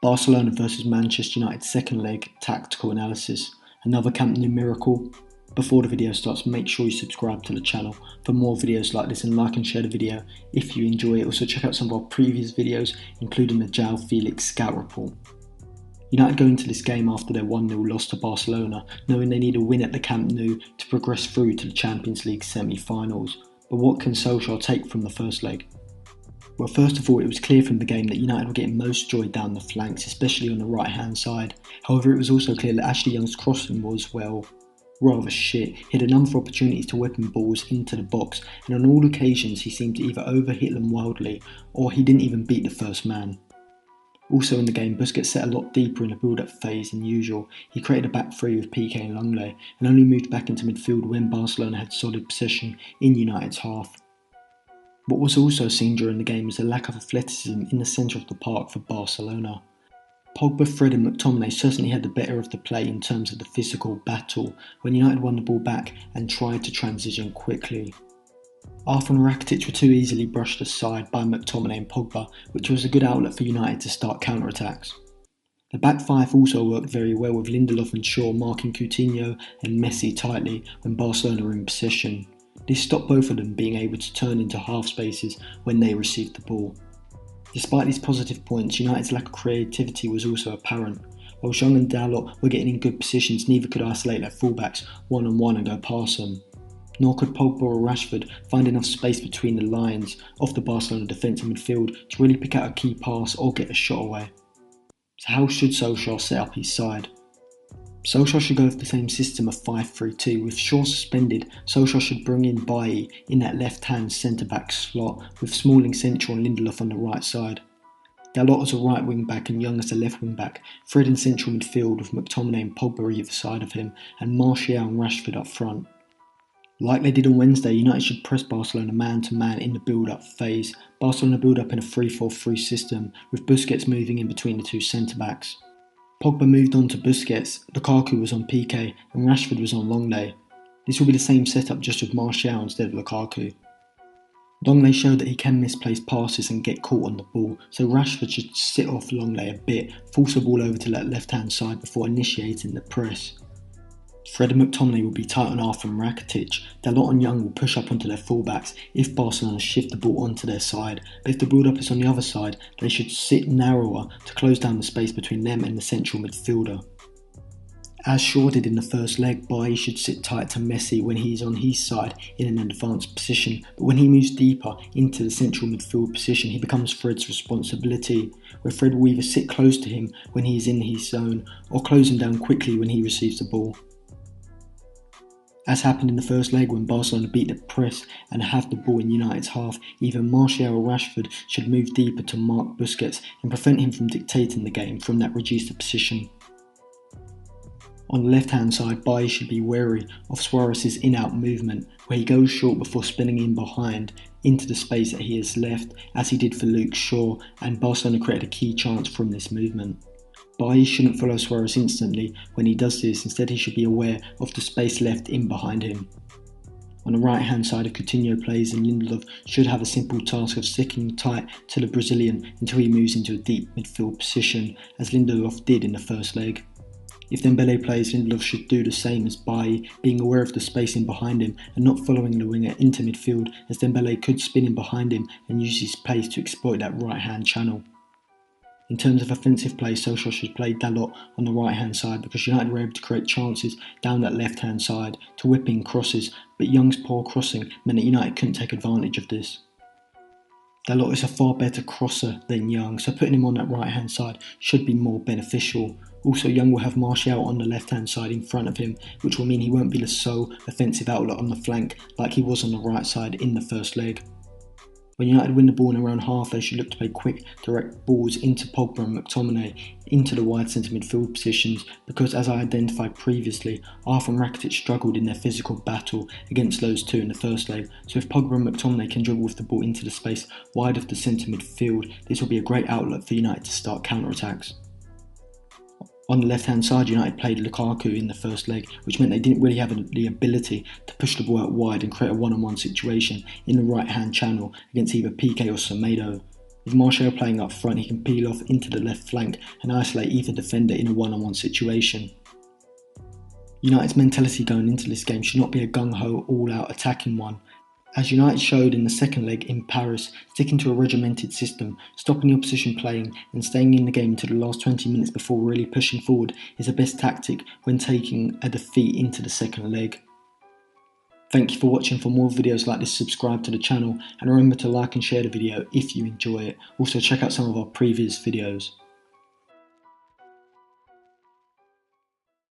Barcelona versus Manchester United second leg tactical analysis. Another Camp Nou miracle. Before the video starts, make sure you subscribe to the channel for more videos like this and like and share the video if you enjoy it. Also check out some of our previous videos, including the João Felix scout report. United go into this game after their 1-0 loss to Barcelona, knowing they need a win at the Camp Nou to progress through to the Champions League semi-finals. But what can Solskjaer take from the first leg? Well, first of all, it was clear from the game that United were getting most joy down the flanks, especially on the right hand side. However, it was also clear that Ashley Young's crossing was, well, rather shit. He had a number of opportunities to whip balls into the box, and on all occasions he seemed to either overhit them wildly or he didn't even beat the first man. Also in the game, Busquets set a lot deeper in the build-up phase than usual. He created a back three with Piqué and Longley and only moved back into midfield when Barcelona had solid possession in United's half. What was also seen during the game was a lack of athleticism in the centre of the park for Barcelona. Pogba, Fred and McTominay certainly had the better of the play in terms of the physical battle when United won the ball back and tried to transition quickly. Arthur and Rakitic were too easily brushed aside by McTominay and Pogba, which was a good outlet for United to start counter-attacks. The back five also worked very well with Lindelof and Shaw marking Coutinho and Messi tightly when Barcelona were in possession. This stopped both of them being able to turn into half spaces when they received the ball. Despite these positive points, United's lack of creativity was also apparent. While Young and Dalot were getting in good positions, neither could isolate their fullbacks one-on-one and go past them. Nor could Pogba or Rashford find enough space between the lines of the Barcelona defence and midfield to really pick out a key pass or get a shot away. So how should Solskjaer set up his side? Solskjaer should go with the same system of 5-3-2. With Shaw suspended, Solskjaer should bring in Bailly in that left-hand centre-back slot, with Smalling central and Lindelof on the right side. Dalot as a right wing-back and Young as a left wing-back, Fred in central midfield with McTominay and Pogba either side of him, and Martial and Rashford up front. Like they did on Wednesday, United should press Barcelona man-to-man in the build-up phase. Barcelona build up in a 3-4-3 system, with Busquets moving in between the two centre-backs. Pogba moved on to Busquets, Lukaku was on Piqué and Rashford was on Longley. This will be the same setup just with Martial instead of Lukaku. Longley showed that he can misplace passes and get caught on the ball, so Rashford should sit off Longley a bit, force the ball over to that left-hand side before initiating the press. Fred and McTominay will be tight on Arthur and Rakitic. Dalot and Young will push up onto their fullbacks if Barcelona shift the ball onto their side, but if the build-up is on the other side, they should sit narrower to close down the space between them and the central midfielder. As Shaw did in the first leg, Bailly should sit tight to Messi when he is on his side in an advanced position, but when he moves deeper into the central midfield position, he becomes Fred's responsibility, where Fred will either sit close to him when he is in his zone or close him down quickly when he receives the ball. As happened in the first leg when Barcelona beat the press and have the ball in United's half, either Martial or Rashford should move deeper to mark Busquets and prevent him from dictating the game from that reduced position. On the left-hand side, Bailly should be wary of Suarez's in-out movement, where he goes short before spinning in behind into the space that he has left, as he did for Luke Shaw, and Barcelona created a key chance from this movement. Bailly shouldn't follow Suarez instantly when he does this, instead he should be aware of the space left in behind him. On the right hand side, if Coutinho plays, and Lindelof should have a simple task of sticking tight to the Brazilian until he moves into a deep midfield position, as Lindelof did in the first leg. If Dembele plays, Lindelof should do the same as Bailly, being aware of the space in behind him and not following the winger into midfield, as Dembele could spin in behind him and use his pace to exploit that right hand channel. In terms of offensive play, Solskjaer should play Dalot on the right hand side because United were able to create chances down that left hand side to whip in crosses, but Young's poor crossing meant that United couldn't take advantage of this. Dalot is a far better crosser than Young, so putting him on that right hand side should be more beneficial. Also, Young will have Martial on the left hand side in front of him, which will mean he won't be the sole offensive outlet on the flank like he was on the right side in the first leg. When United win the ball in around half, they should look to play quick, direct balls into Pogba and McTominay into the wide centre midfield positions because, as I identified previously, Arthur and Rakitic struggled in their physical battle against those two in the first leg, so if Pogba and McTominay can dribble with the ball into the space wide of the centre midfield, this will be a great outlet for United to start counter-attacks. On the left-hand side, United played Lukaku in the first leg, which meant they didn't really have the ability to push the ball out wide and create a one-on-one situation in the right-hand channel against either Piqué or Semedo. With Martial playing up front, he can peel off into the left flank and isolate either defender in a one-on-one situation. United's mentality going into this game should not be a gung-ho, all-out attacking one. As United showed in the second leg in Paris, sticking to a regimented system, stopping the opposition playing and staying in the game until the last 20 minutes before really pushing forward is the best tactic when taking a defeat into the second leg. Thank you for watching. For more videos like this, subscribe to the channel and remember to like and share the video if you enjoy it. Also check out some of our previous videos.